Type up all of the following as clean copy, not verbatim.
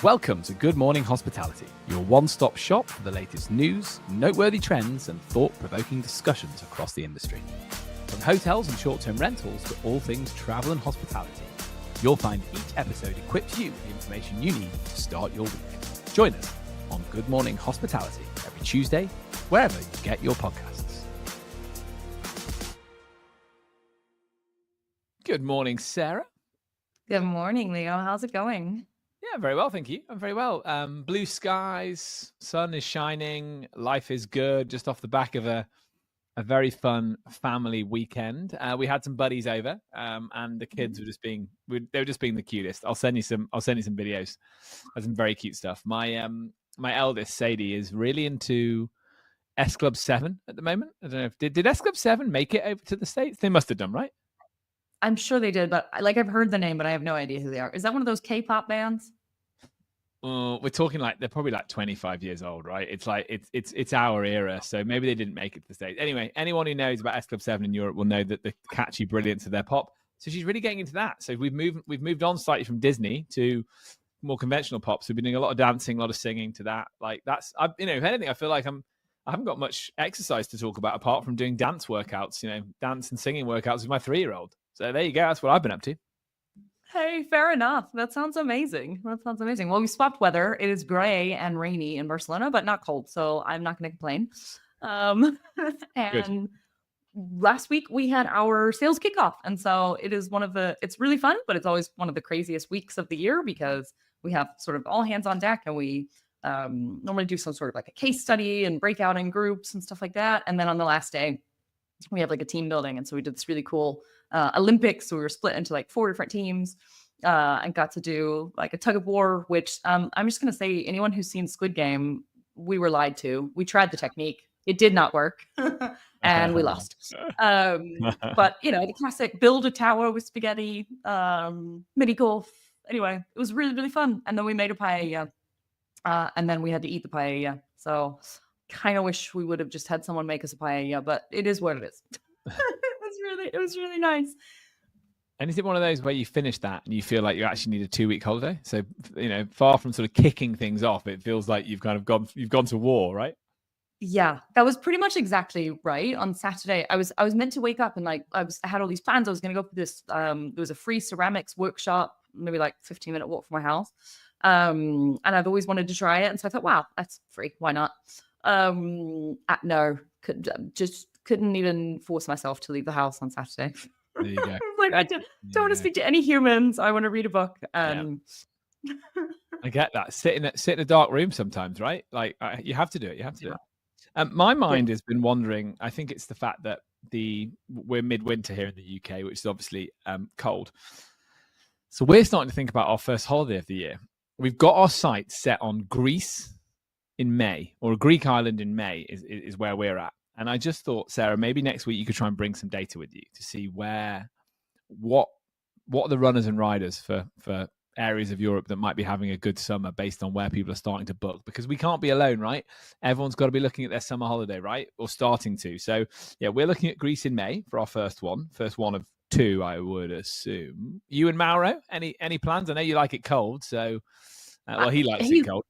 Welcome to Good Morning Hospitality, your one-stop shop for the latest news, noteworthy trends, and thought-provoking discussions across the industry. From hotels and short-term rentals to all things travel and hospitality, you'll find each episode equips you with the information you need to start your week. Join us on Good Morning Hospitality every Tuesday, wherever you get your podcasts. Good morning, Sarah. Good morning, Leo. How's it going? Yeah, very well, thank you. I'm very well. Blue skies, sun is shining, life is good. Just off the back of a very fun family weekend. We had some buddies over, and the kids were just being the cutest. I'll send you some videos of some very cute stuff. My eldest Sadie is really into S Club 7 at the moment. I don't know if did S Club 7 make it over to the States? They must have done, right? I'm sure they did, but I've heard the name, but I have no idea who they are. Is that one of those K-pop bands? We're talking like they're probably like 25 years old, right? It's like it's our era, so maybe they didn't make it to the States. Anyway, anyone who knows about S Club 7 in Europe will know that the catchy brilliance of their pop. So she's really getting into that. So we've moved on slightly from Disney to more conventional pop. So we've been doing a lot of dancing, a lot of singing to that. Like that's if anything, I feel like I haven't got much exercise to talk about apart from doing dance workouts, dance and singing workouts with my 3-year-old. So there you go. That's what I've been up to. Hey, fair enough. That sounds amazing. Well, we swapped weather. It is gray and rainy in Barcelona, but not cold. So I'm not going to complain. And Good. Last week we had our sales kickoff. And so it's really fun, but it's always one of the craziest weeks of the year because we have sort of all hands on deck and we normally do some sort of like a case study and breakout in groups and stuff like that. And then on the last day, we have like a team building. And so we did this really cool Olympics. So we were split into like 4 different teams and got to do like a tug of war, which I'm just going to say anyone who's seen Squid Game, we were lied to. We tried the technique. It did not work and we lost. But, the classic build a tower with spaghetti, mini golf. Anyway, it was really, really fun. And then we made a paella and then we had to eat the paella. So kind of wish we would have just had someone make us a paella, but it is what it is. It was really nice. And is it one of those where you finish that and you feel like you actually need a 2-week holiday? So, far from sort of kicking things off, it feels like you've gone to war, right? Yeah, that was pretty much exactly right. On Saturday, I was meant to wake up and I had all these plans. I was going to go for this. There was a free ceramics workshop, maybe like 15-minute walk from my house. And I've always wanted to try it. And so I thought, wow, that's free. Why not? No, couldn't even force myself to leave the house on Saturday. There you go. I don't want to speak to any humans. I want to read a book. I get that. Sit in a dark room sometimes, right? Like you have to do it. My mind has been wandering. I think it's the fact that we're midwinter here in the UK, which is obviously cold. So we're starting to think about our first holiday of the year. We've got our sights set on Greece in May, or a Greek island in May is where we're at. And I just thought, Sarah, maybe next week you could try and bring some data with you to see what are the runners and riders for areas of Europe that might be having a good summer based on where people are starting to book, because we can't be alone, right? Everyone's got to be looking at their summer holiday, right? Or starting to. So yeah, we're looking at Greece in May for our first one of 2, I would assume. You and Mauro, any plans? I know you like it cold, so he likes it cold.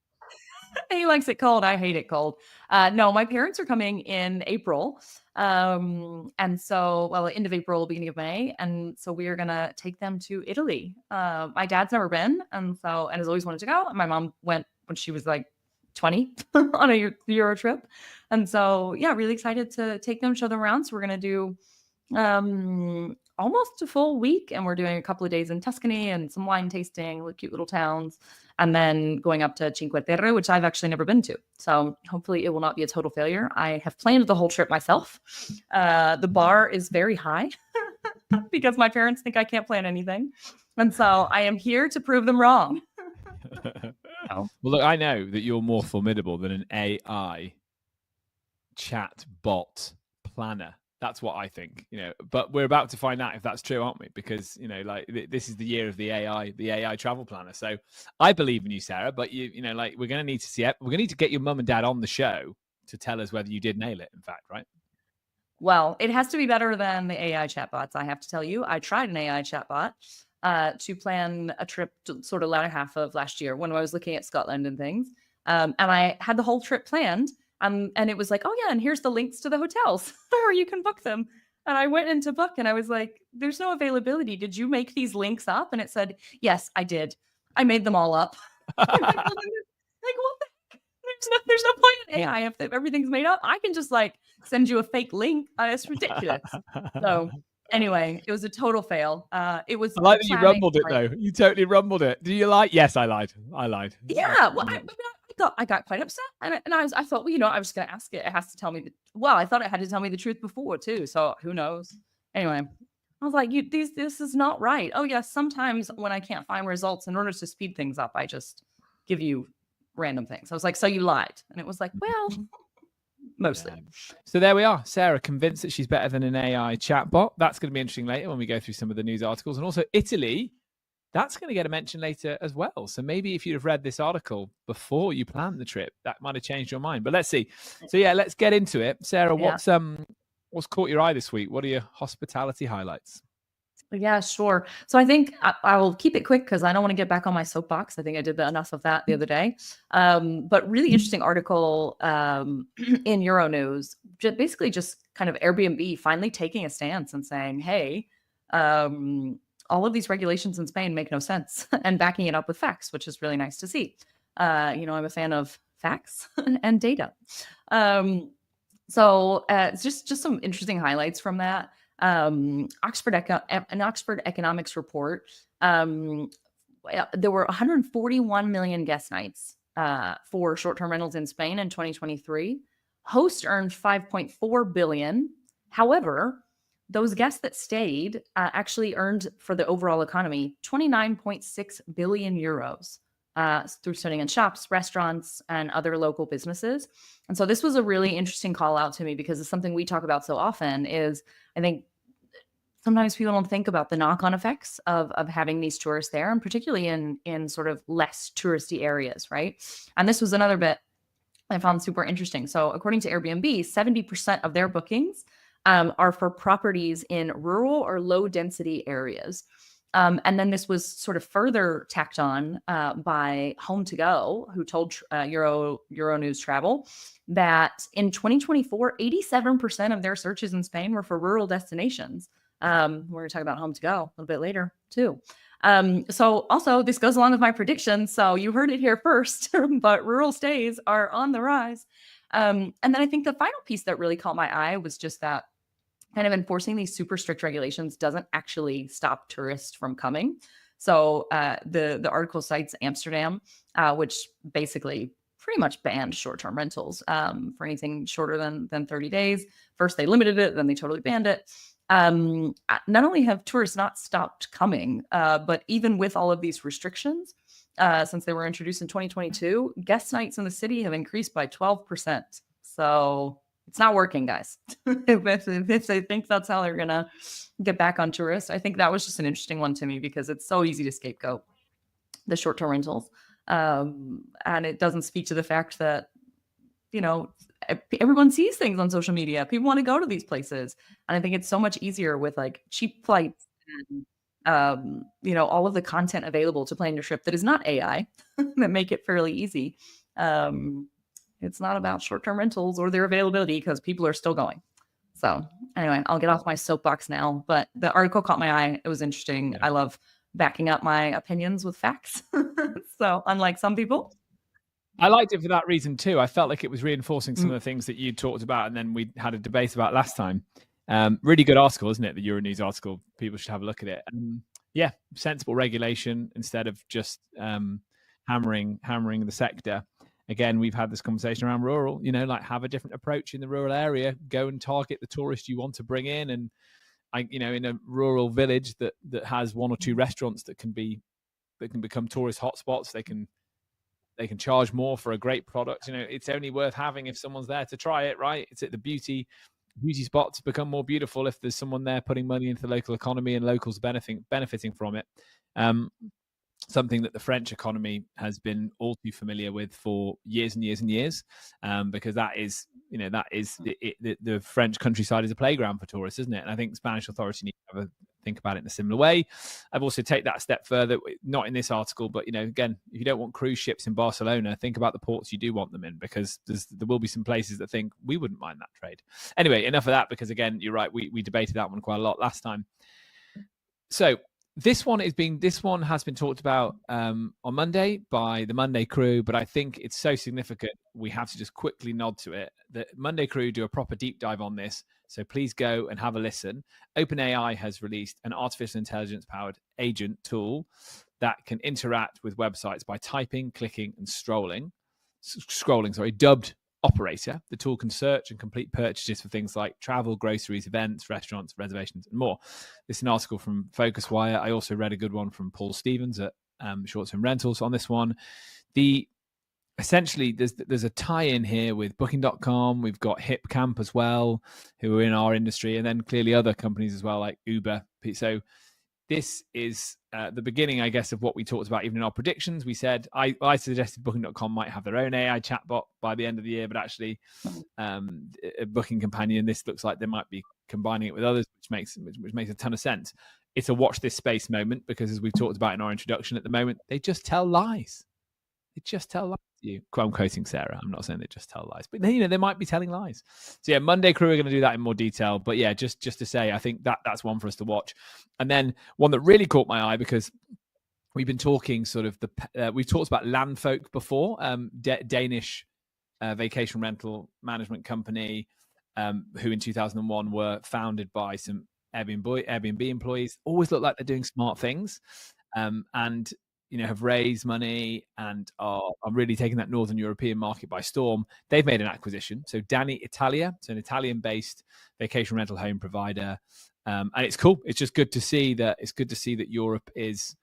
He likes it cold. I hate it cold. No, my parents are coming in April. And so, end of April, beginning of May. And so we are going to take them to Italy. My dad's never been. And has always wanted to go. And my mom went when she was like 20 on a Euro trip. And so, yeah, really excited to take them, show them around. So we're going to do almost a full week. And we're doing a couple of days in Tuscany and some wine tasting, cute little towns. And then going up to Cinque Terre, which I've actually never been to. So hopefully it will not be a total failure. I have planned the whole trip myself. The bar is very high because my parents think I can't plan anything. And so I am here to prove them wrong. Well, look, I know that you're more formidable than an AI chat bot planner. That's what I think, but we're about to find out if that's true, aren't we? Because, this is the year of the AI travel planner. So I believe in you, Sarah, but we're going to need to see it. We're going to need to get your mum and dad on the show to tell us whether you did nail it, in fact, right? Well, it has to be better than the AI chatbots, I have to tell you. I tried an AI chatbot to plan a trip to sort of latter half of last year when I was looking at Scotland and things. And I had the whole trip planned. And it was like, oh yeah, and here's the links to the hotels where you can book them. And I went into book and I was like, there's no availability. Did you make these links up? And it said, yes, I did. I made them all up. I'm like, what the heck? There's no point in AI if everything's made up. I can just like send you a fake link. It's ridiculous. So anyway, it was a total fail. It was. I like that you rumbled it though. You totally rumbled it. Do you like? Yes, I lied. Yeah. Well, I got quite upset, and I thought, well, I was going to ask it. It has to tell me. I thought it had to tell me the truth before too. So who knows? Anyway, I was like, this is not right. Oh yes, sometimes when I can't find results, in order to speed things up, I just give you random things. I was like, so you lied, and it was like, well, mostly. Yeah. So there we are. Sarah convinced that she's better than an AI chatbot. That's going to be interesting later when we go through some of the news articles, and also Italy. That's going to get a mention later as well. So maybe if you'd have read this article before you planned the trip, that might have changed your mind. But let's see. So yeah, let's get into it. Sarah, what's caught your eye this week? What are your hospitality highlights? Yeah, sure. So I think I will keep it quick because I don't want to get back on my soapbox. I think I did enough of that the other day. But really interesting article in Euronews, basically just kind of Airbnb finally taking a stance and saying, hey, all of these regulations in Spain make no sense and backing it up with facts, which is really nice to see. I'm a fan of facts and data. So just some interesting highlights from that. An Oxford economics report. There were 141 million guest nights for short-term rentals in Spain in 2023. Host earned 5.4 billion. However, those guests that stayed actually earned for the overall economy 29.6 billion euros through spending in shops, restaurants, and other local businesses. And so this was a really interesting call out to me because it's something we talk about so often is I think sometimes people don't think about the knock-on effects of having these tourists there, and particularly in sort of less touristy areas, right? And this was another bit I found super interesting. So according to Airbnb, 70% of their bookings are for properties in rural or low density areas. And then this was sort of further tacked on by HomeToGo, who told Euronews Travel that in 2024, 87% of their searches in Spain were for rural destinations. We're going to talk about HomeToGo a little bit later too. So also this goes along with my prediction. So you heard it here first, but rural stays are on the rise. And then I think the final piece that really caught my eye was just that kind of enforcing these super strict regulations doesn't actually stop tourists from coming. So the article cites Amsterdam, which basically pretty much banned short-term rentals for anything shorter than 30 days. First, they limited it, then they totally banned it. Not only have tourists not stopped coming, but even with all of these restrictions, since they were introduced in 2022, guest nights in the city have increased by 12%. So it's not working, guys. if they think that's how they're going to get back on tourists, I think that was just an interesting one to me because it's so easy to scapegoat the short-term rentals. And it doesn't speak to the fact that, everyone sees things on social media. People want to go to these places. And I think it's so much easier with like cheap flights and, all of the content available to plan your trip that is not AI that make it fairly easy. It's not about short-term rentals or their availability because people are still going. So anyway, I'll get off my soapbox now, but the article caught my eye. It was interesting. Yeah. I love backing up my opinions with facts. So unlike some people. I liked it for that reason too. I felt like it was reinforcing some of the things that you talked about and then we had a debate about last time. Really good article, isn't it? The Euronews article. People should have a look at it. Yeah, sensible regulation instead of just hammering the sector. Again, we've had this conversation around rural, like have a different approach in the rural area, go and target the tourist you want to bring in. And in a rural village that has one or two restaurants that can become tourist hotspots, they can charge more for a great product. It's only worth having if someone's there to try it, right? It's at the beauty spots become more beautiful if there's someone there putting money into the local economy and locals benefiting from it. Something that the French economy has been all too familiar with for years and years and years, because that is the French countryside is a playground for tourists, isn't it? And I think Spanish authorities need to have a think about it in a similar way. I've also taken that a step further, not in this article, but, again, if you don't want cruise ships in Barcelona, think about the ports you do want them in, because there will be some places that think we wouldn't mind that trade. Anyway, enough of that, because again, you're right, we debated that one quite a lot last time. So this one has been talked about on Monday by the Monday crew, but I think it's so significant we have to just quickly nod to it. The Monday crew do a proper deep dive on this, so please go and have a listen. OpenAI has released an artificial intelligence-powered agent tool that can interact with websites by typing, clicking, and scrolling. Dubbed Operator. The tool can search and complete purchases for things like travel, groceries, events, restaurants, reservations, and more. This is an article from FocusWire. I also read a good one from Paul Stevens at Short Term Rentals on this one. Essentially, there's a tie-in here with Booking.com. We've got HipCamp as well, who are in our industry, and then clearly other companies as well, like Uber. So this is the beginning, I guess, of what we talked about even in our predictions. We said, I suggested Booking.com might have their own AI chatbot by the end of the year, but actually a Booking Companion, this looks like they might be combining it with others, which makes a ton of sense. It's a watch this space moment, because as we've talked about in our introduction, at the moment, they just tell lies. They just tell lies to you. I'm quoting Sarah. I'm not saying they just tell lies, but they might be telling lies. So yeah, Monday crew are going to do that in more detail. But yeah, just to say, I think that's one for us to watch. And then one that really caught my eye, because we've been talking we've talked about Landfolk before, Danish vacation rental management company, who in 2001 were founded by some Airbnb employees. Always look like they're doing smart things, and have raised money and are really taking that Northern European market by storm. They've made an acquisition. So Dani Italia, so an Italian-based vacation rental home provider. And it's cool. It's just good to see that. It's good to see that Europe is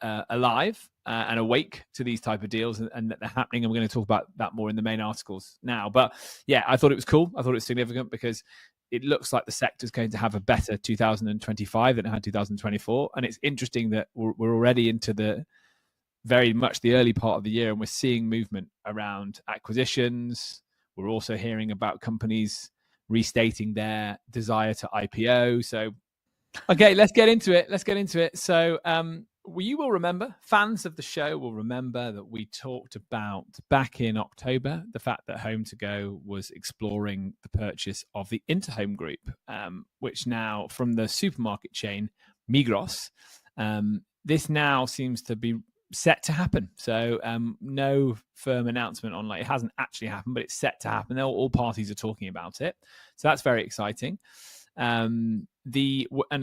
alive and awake to these type of deals, and that they're happening. And we're going to talk about that more in the main articles now. But yeah, I thought it was cool. I thought it was significant, because it looks like the sector is going to have a better 2025 than it had 2024. And it's interesting that we're already into very much the early part of the year, and we're seeing movement around acquisitions. We're also hearing about companies restating their desire to IPO. So, okay, let's get into it. So, you will remember, fans of the show will remember that we talked about back in October the fact that HomeToGo was exploring the purchase of the Interhome group, which now from the supermarket chain Migros. This now seems to be set to happen. So no firm announcement on, it hasn't actually happened, but it's set to happen. All parties are talking about it. So that's very exciting. And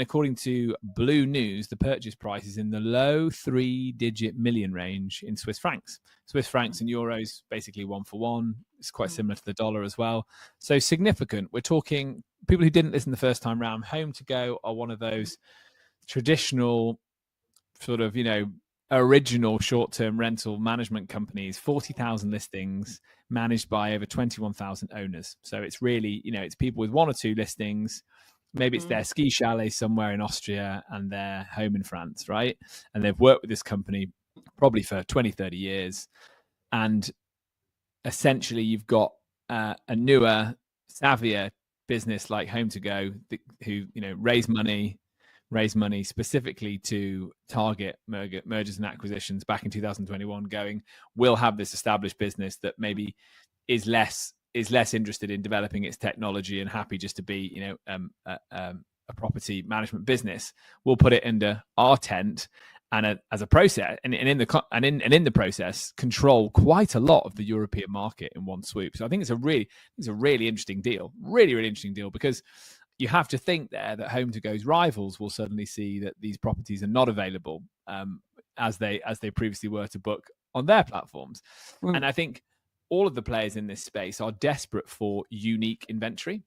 according to Blue News, the purchase price is in the low 3-digit million range in Swiss francs. Swiss francs and euros, basically 1 for 1. It's quite similar to the dollar as well. So significant. We're talking, people who didn't listen the first time round, HomeToGo are one of those traditional sort of, original short-term rental management companies, 40,000 listings managed by over 21,000 owners. So it's really, it's people with 1 or 2 listings. Maybe it's their ski chalet somewhere in Austria and their home in France, right? And they've worked with this company probably for 20, 30 years. And essentially you've got a newer, savvier business like HomeToGo who, raise money specifically to target mergers and acquisitions back in 2021, going, we'll have this established business that maybe is less interested in developing its technology and happy just to be, a property management business. We'll put it under our tent, and as a process, and in the process, control quite a lot of the European market in one swoop. So I think it's a really interesting deal, really interesting deal, because you have to think there that HomeToGo's rivals will suddenly see that these properties are not available as they previously were to book on their platforms. And I think all of the players in this space are desperate for unique inventory.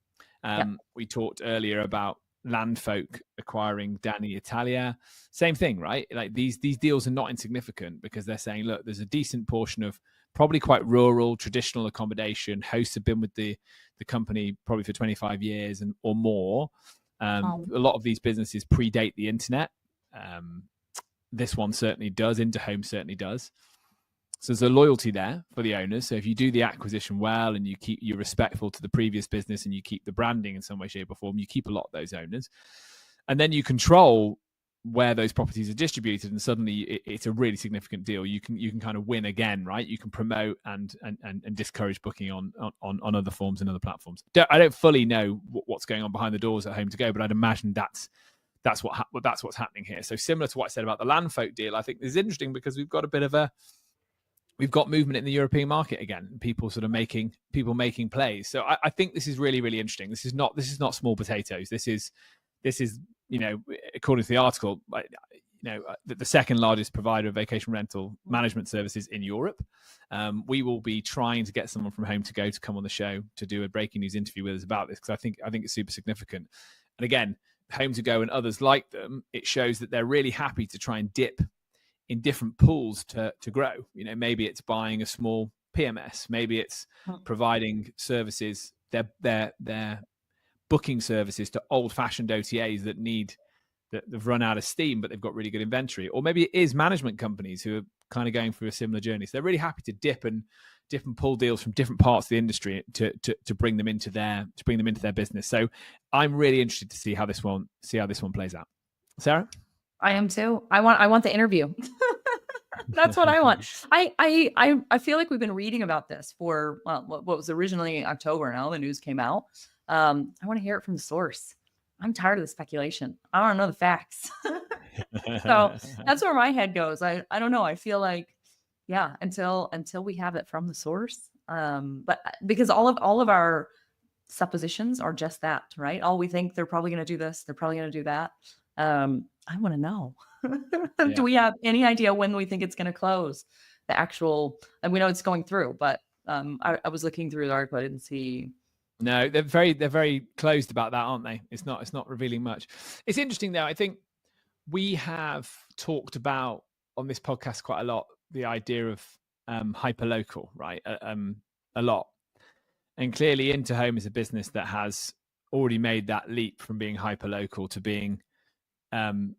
We talked earlier about Landfolk acquiring Dani Italia. Same thing, right? Like these deals are not insignificant, because they're saying, look, there's a decent portion of probably quite rural, traditional accommodation. Hosts have been with the company probably for 25 years or more. A lot of these businesses predate the internet. This one certainly does. Interhome certainly does. So there's a loyalty there for the owners. So if you do the acquisition well and you're respectful to the previous business and you keep the branding in some way, shape or form, you keep a lot of those owners. And then you control where those properties are distributed, and suddenly it's a really significant deal. You can kind of win again, right? You can promote and discourage booking on other forms and other platforms. I don't fully know what's going on behind the doors at HomeToGo, but I'd imagine that's what's happening here. So similar to what I said about the Landfolk deal, I think this is interesting because we've got movement in the European market again. People sort of making plays. So I think this is really, really interesting. This is not small potatoes. This is according to the article, the second largest provider of vacation rental management services in Europe. We will be trying to get someone from HomeToGo to come on the show to do a breaking news interview with us about this, because I think it's super significant. And again, HomeToGo and others like them, it shows that they're really happy to try and dip in different pools to grow. Maybe it's buying a small PMS, maybe it's providing services, their booking services to old-fashioned OTAs that they've run out of steam, but they've got really good inventory. Or maybe it is management companies who are kind of going through a similar journey. So they're really happy to dip and pull deals from different parts of the industry to bring them into their business. So I'm really interested to see how this one plays out. Sarah? I am too. I want the interview. That's what I want. I feel like we've been reading about this for what was originally October. Now the news came out. I want to hear it from the source. I'm tired of the speculation. I want to know the facts. So that's where my head goes. I don't know. I feel like, yeah, until we have it from the source. But because all of our suppositions are just that, right? All we think, they're probably going to do this, they're probably going to do that. I want to know. Yeah. Do we have any idea when we think it's going to close? The actual, and we know it's going through, but I was looking through the article. I didn't see. No, they're very closed about that, aren't they? It's not revealing much. It's interesting though. I think we have talked about on this podcast quite a lot the idea of hyperlocal, right? A lot, and clearly Interhome is a business that has already made that leap from being hyperlocal to being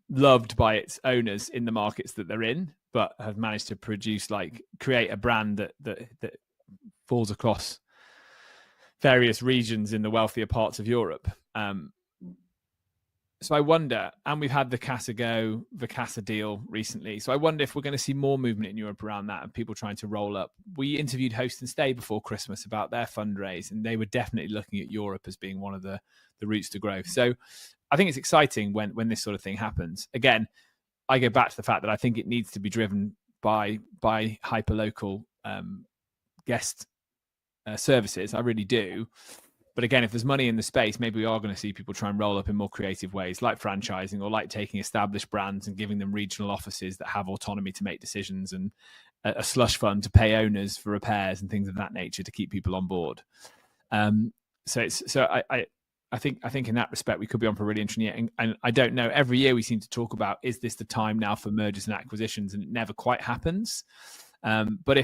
loved by its owners in the markets that they're in, but have managed to create a brand that falls across various regions in the wealthier parts of Europe. So I wonder, and we've had the Casa deal recently. So I wonder if we're going to see more movement in Europe around that and people trying to roll up. We interviewed Host and Stay before Christmas about their fundraise, and they were definitely looking at Europe as being one of the routes to growth. So I think it's exciting when this sort of thing happens. Again, I go back to the fact that I think it needs to be driven by hyperlocal guest services. I really do. But again, if there's money in the space, maybe we are going to see people try and roll up in more creative ways, like franchising or like taking established brands and giving them regional offices that have autonomy to make decisions, and a slush fund to pay owners for repairs and things of that nature to keep people on board. So I think in that respect, we could be on for a really interesting year. And I don't know, every year we seem to talk about, is this the time now for mergers and acquisitions? And it never quite happens. But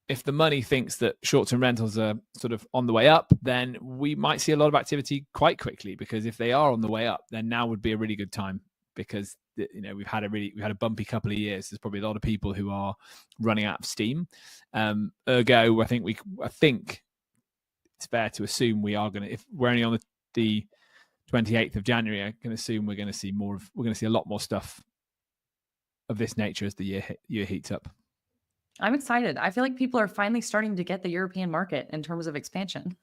if the money thinks that short-term rentals are sort of on the way up, then we might see a lot of activity quite quickly, because if they are on the way up, then now would be a really good time, because we've had a bumpy couple of years. There's probably a lot of people who are running out of steam. Ergo, I think it's fair to assume we are going to, if we're only on the 28th of January, I can assume we're going to see a lot more stuff of this nature as the year heats up. I'm excited. I feel like people are finally starting to get the European market in terms of expansion.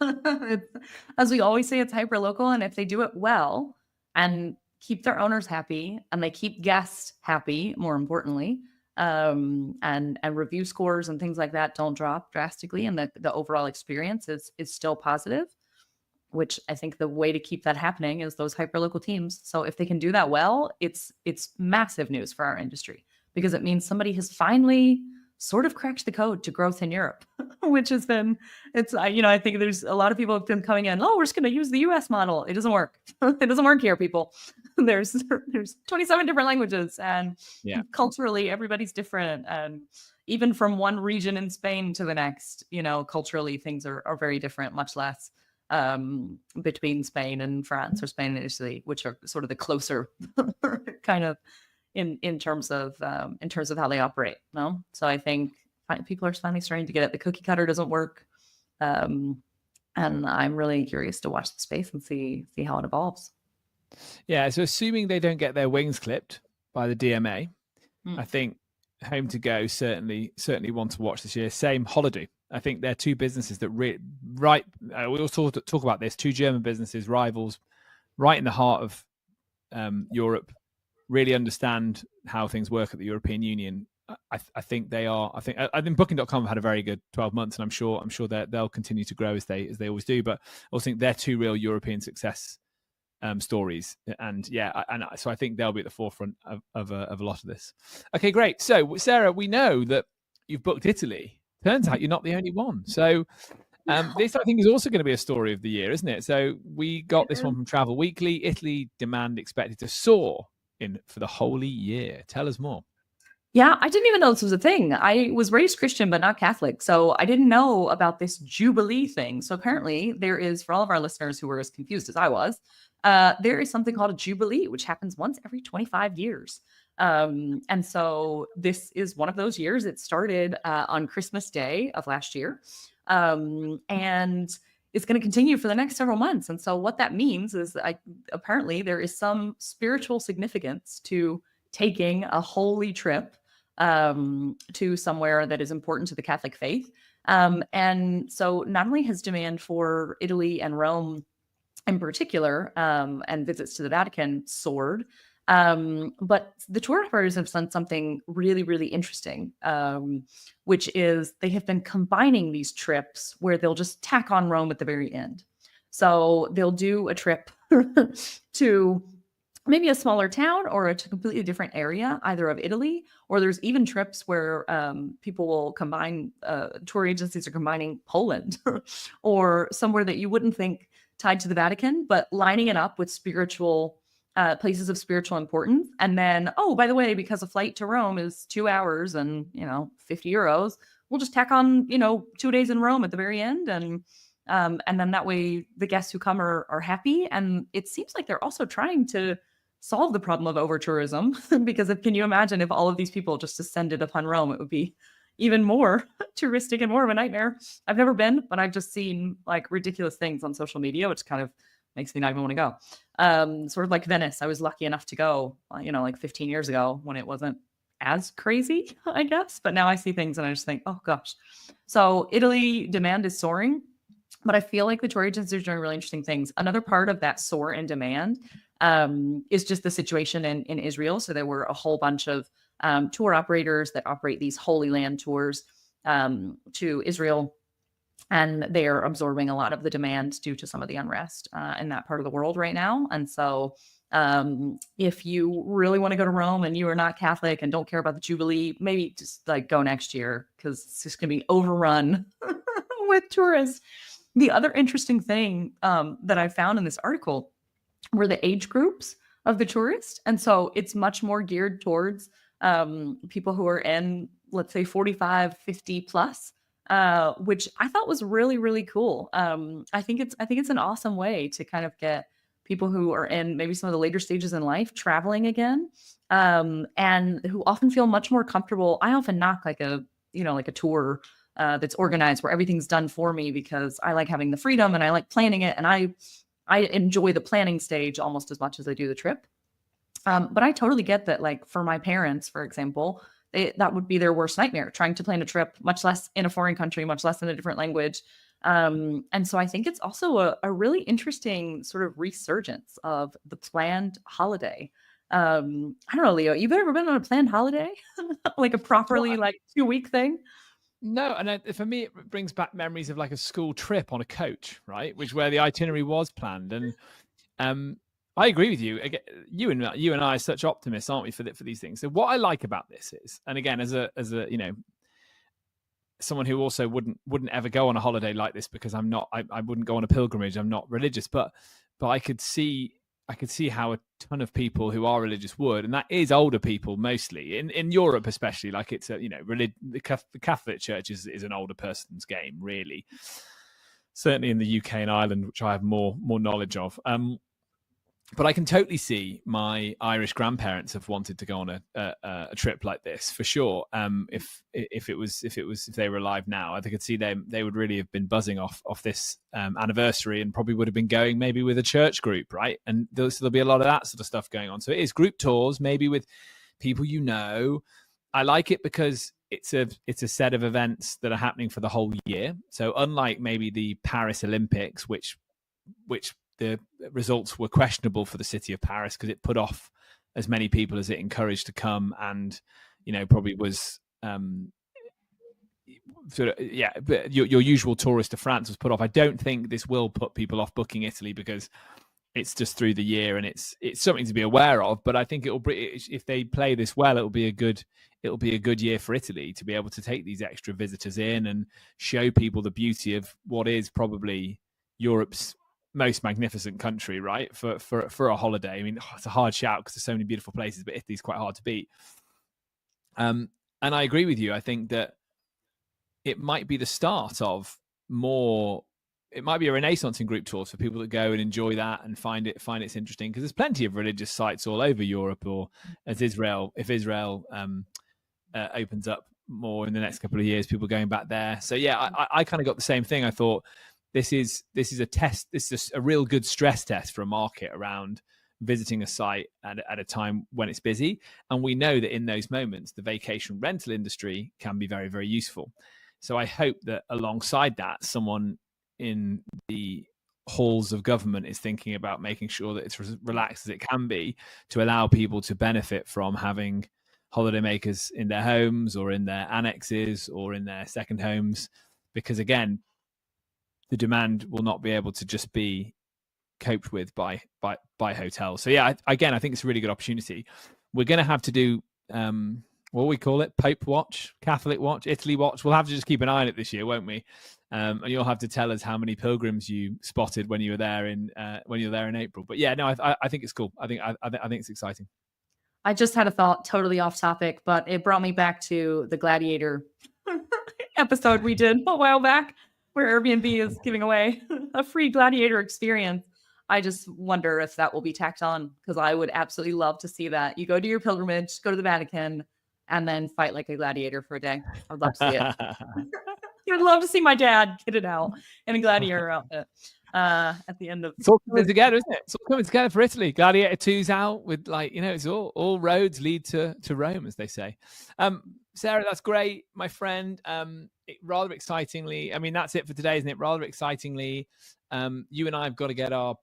As we always say, it's hyper local. And if they do it well and keep their owners happy, and they keep guests happy, more importantly, and review scores and things like that don't drop drastically, and the overall experience is still positive, which I think the way to keep that happening is those hyper local teams. So if they can do that well, it's massive news for our industry, because it means somebody has finally sort of cracked the code to growth in Europe, which has been, I think there's a lot of people have been coming in, we're just going to use the US model. It doesn't work. It doesn't work here, people. There's 27 different languages, and culturally everybody's different. And even from one region in Spain to the next, culturally things are very different, much less between Spain and France, or Spain and Italy, which are sort of the closer kind of in terms of how they operate. No, so I think people are finally starting to get it. The cookie cutter doesn't work, and I'm really curious to watch the space and see how it evolves. Yeah, so assuming they don't get their wings clipped by the DMA, Mm. I think HomeToGo certainly want to watch this year. Same Holiday. I think they're two businesses that we also talk about this. Two German businesses, rivals, right in the heart of Europe, really understand how things work at the European Union. I think they are. I think Booking.com have had a very good 12 months, and I'm sure they'll continue to grow as they always do. But I also think they're two real European success stories, and so I think they'll be at the forefront of a lot of this. Okay, great. So Sarah, we know that you've booked Italy. Turns out you're not the only one. So this, I think, is also going to be a story of the year, isn't it? So we got this one from Travel Weekly. Italy demand expected to soar for the Holy Year. Tell us more. Yeah, I didn't even know this was a thing. I was raised Christian, but not Catholic. So I didn't know about this Jubilee thing. So apparently there is, for all of our listeners who were as confused as I was, there is something called a Jubilee, which happens once every 25 years. And so this is one of those years. It started on Christmas Day of last year. And it's going to continue for the next several months. And so what that means is apparently there is some spiritual significance to taking a holy trip to somewhere that is important to the Catholic faith. And so not only has demand for Italy and Rome in particular, and visits to the Vatican soared, but the tour operators have done something really, really interesting, which is they have been combining these trips where they'll just tack on Rome at the very end. So they'll do a trip to maybe a smaller town or a completely different area, either of Italy, or there's even trips where people will combine, tour agencies are combining Poland or somewhere that you wouldn't think tied to the Vatican, but lining it up with spiritual places of spiritual importance. And then, oh, by the way, because a flight to Rome is 2 hours and, 50 euros, we'll just tack on, 2 days in Rome at the very end. And then that way the guests who come are happy. And it seems like they're also trying to solve the problem of over tourism because can you imagine if all of these people just descended upon Rome, it would be even more touristic and more of a nightmare. I've never been, but I've just seen like ridiculous things on social media, which kind of makes me not even want to go. Sort of like Venice. I was lucky enough to go, like 15 years ago when it wasn't as crazy, I guess. But now I see things and I just think, oh gosh. So Italy demand is soaring, but I feel like the tour agencies are doing really interesting things. Another part of that soar in demand is just the situation in Israel. So there were a whole bunch of tour operators that operate these Holy Land tours to Israel, and they are absorbing a lot of the demand due to some of the unrest in that part of the world right now. And so if you really want to go to Rome and you are not Catholic and don't care about the Jubilee, maybe just like go next year because it's just going to be overrun with tourists. The other interesting thing that I found in this article were the age groups of the tourists. And so it's much more geared towards people who are in, let's say, 45, 50 plus, which I thought was really, really cool. I think it's an awesome way to kind of get people who are in maybe some of the later stages in life traveling again, and who often feel much more comfortable. I often knock like a tour that's organized where everything's done for me because I like having the freedom and I like planning it, and I enjoy the planning stage almost as much as I do the trip. But I totally get that, like for my parents, for example, that would be their worst nightmare, trying to plan a trip, much less in a foreign country, much less in a different language. And so I think it's also a really interesting sort of resurgence of the planned holiday. I don't know, Leo, you've ever been on a planned holiday? Like a properly 2-week thing? No, and for me, it brings back memories of like a school trip on a coach, right? Where the itinerary was planned. And I agree with you. Again, you and I are such optimists, aren't we, for these things? So what I like about this is, and again, as a someone who also wouldn't ever go on a holiday like this because I wouldn't go on a pilgrimage. I'm not religious, but I could see how a ton of people who are religious would, and that is older people mostly in Europe, especially. Like it's the Catholic Church is an older person's game, really. Certainly in the UK and Ireland, which I have more knowledge of. but I can totally see my Irish grandparents have wanted to go on a trip like this for sure. If they were alive now, I could see they would really have been buzzing off this anniversary, and probably would have been going maybe with a church group, right? And there'll be a lot of that sort of stuff going on. So it is group tours, maybe with people you know. I like it because it's a set of events that are happening for the whole year. So unlike maybe the Paris Olympics, which the results were questionable for the city of Paris because it put off as many people as it encouraged to come, and probably was but your usual tourist to France was put off. I don't think this will put people off booking Italy because it's just through the year, and it's something to be aware of. But I think if they play this well, it'll be a good year for Italy to be able to take these extra visitors in and show people the beauty of what is probably Europe's most magnificent country, right? For a holiday. I mean, it's a hard shout because there's so many beautiful places, but Italy's quite hard to beat. And I agree with you. I think that it might be the start of more. It might be a renaissance in group tours for people that go and enjoy that and find it's interesting, because there's plenty of religious sites all over Europe, or if Israel opens up more in the next couple of years, people going back there. So yeah, I kind of got the same thing. I thought this is a test. This is a real good stress test for a market around visiting a site at a time when it's busy. And we know that in those moments, the vacation rental industry can be very, very useful. So I hope that alongside that, someone in the halls of government is thinking about making sure that it's as relaxed as it can be to allow people to benefit from having holidaymakers in their homes or in their annexes or in their second homes, because again, the demand will not be able to just be coped with by hotels. So yeah, I think it's a really good opportunity. We're going to have to do what we call it, Pope Watch, Catholic Watch, Italy Watch. We'll have to just keep an eye on it this year, won't we? And you'll have to tell us how many pilgrims you spotted when you were there in April. But yeah, no, I think it's cool. I think it's exciting. I just had a thought, totally off topic, but it brought me back to the Gladiator episode we did a while back, where Airbnb is giving away a free Gladiator experience. I just wonder if that will be tacked on, because I would absolutely love to see that. You go do your pilgrimage, go to the Vatican, and then fight like a gladiator for a day. I would love to see it. I would love to see my dad get it out in a gladiator outfit at the end of. It's all coming together, isn't it? It's all coming together for Italy. Gladiator 2's out with, like, it's all roads lead to Rome, as they say. Sarah, that's great, my friend. Rather excitingly, I mean, that's it for today, isn't it? Rather excitingly, you and I have got to get our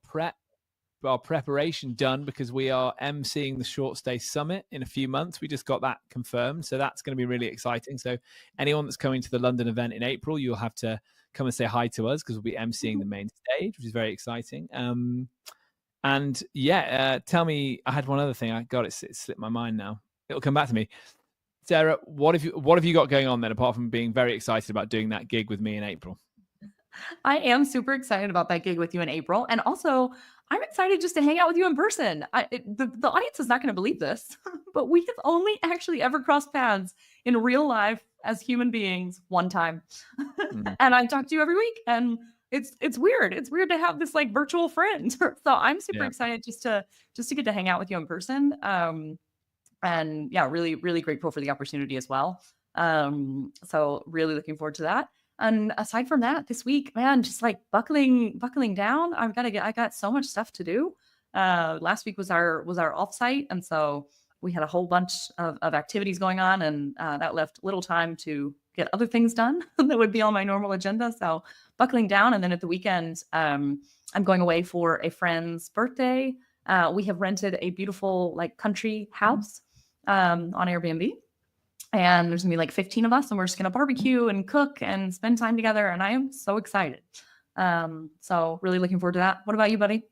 preparation done, because we are emceeing the Short Stay Summit in a few months. We just got that confirmed, so that's going to be really exciting. So anyone that's coming to the London event in April, you'll have to come and say hi to us, because we'll be emceeing the main stage, which is very exciting. And yeah, tell me, I had one other thing. It slipped my mind now. It'll come back to me. Sarah, what have you got going on then, apart from being very excited about doing that gig with me in April? I am super excited about that gig with you in April. And also, I'm excited just to hang out with you in person. The audience is not going to believe this, but we have only actually ever crossed paths in real life as human beings one time. And I talk to you every week, and it's weird. It's weird to have this like virtual friend. So I'm super excited just to get to hang out with you in person. And yeah, really, really grateful for the opportunity as well. So really looking forward to that. And aside from that, this week, man, just like buckling down. I got so much stuff to do. Last week was our offsite, and so we had a whole bunch of activities going on, and that left little time to get other things done that would be on my normal agenda. So buckling down, and then at the weekend, I'm going away for a friend's birthday. We have rented a beautiful like country house on Airbnb. And there's gonna be like 15 of us, and we're just gonna barbecue and cook and spend time together. And I am so excited. So really looking forward to that. What about you, buddy?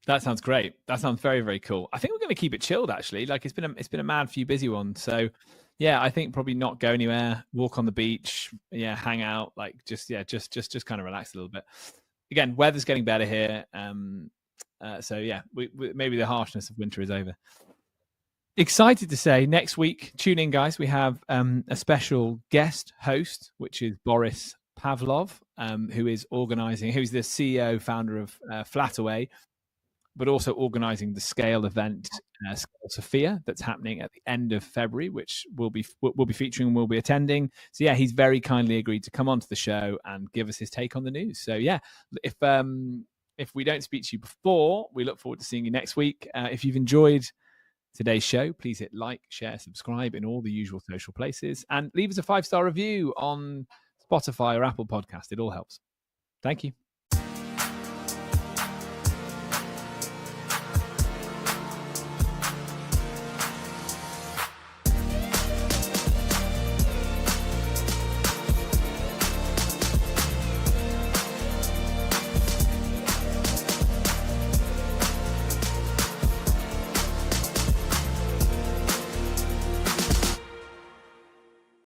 That sounds great. That sounds very, very cool. I think we're going to keep it chilled, actually. Like it's been a mad few busy ones. So yeah, I think probably not go anywhere, walk on the beach, hang out, like just kind of relax a little bit. Again, weather's getting better here. So yeah, we maybe the harshness of winter is over. Excited to say next week, tune in, guys. We have a special guest host, which is Boris Pavlov, who's the CEO, founder of FlatAway. but also organising the Scale event, Sofia, that's happening at the end of February, which we'll be featuring and we'll be attending. So yeah, he's very kindly agreed to come onto the show and give us his take on the news. So yeah, if we don't speak to you before, we look forward to seeing you next week. If you've enjoyed today's show, please hit like, share, subscribe in all the usual social places, and leave us a 5-star review on Spotify or Apple Podcast. It all helps. Thank you.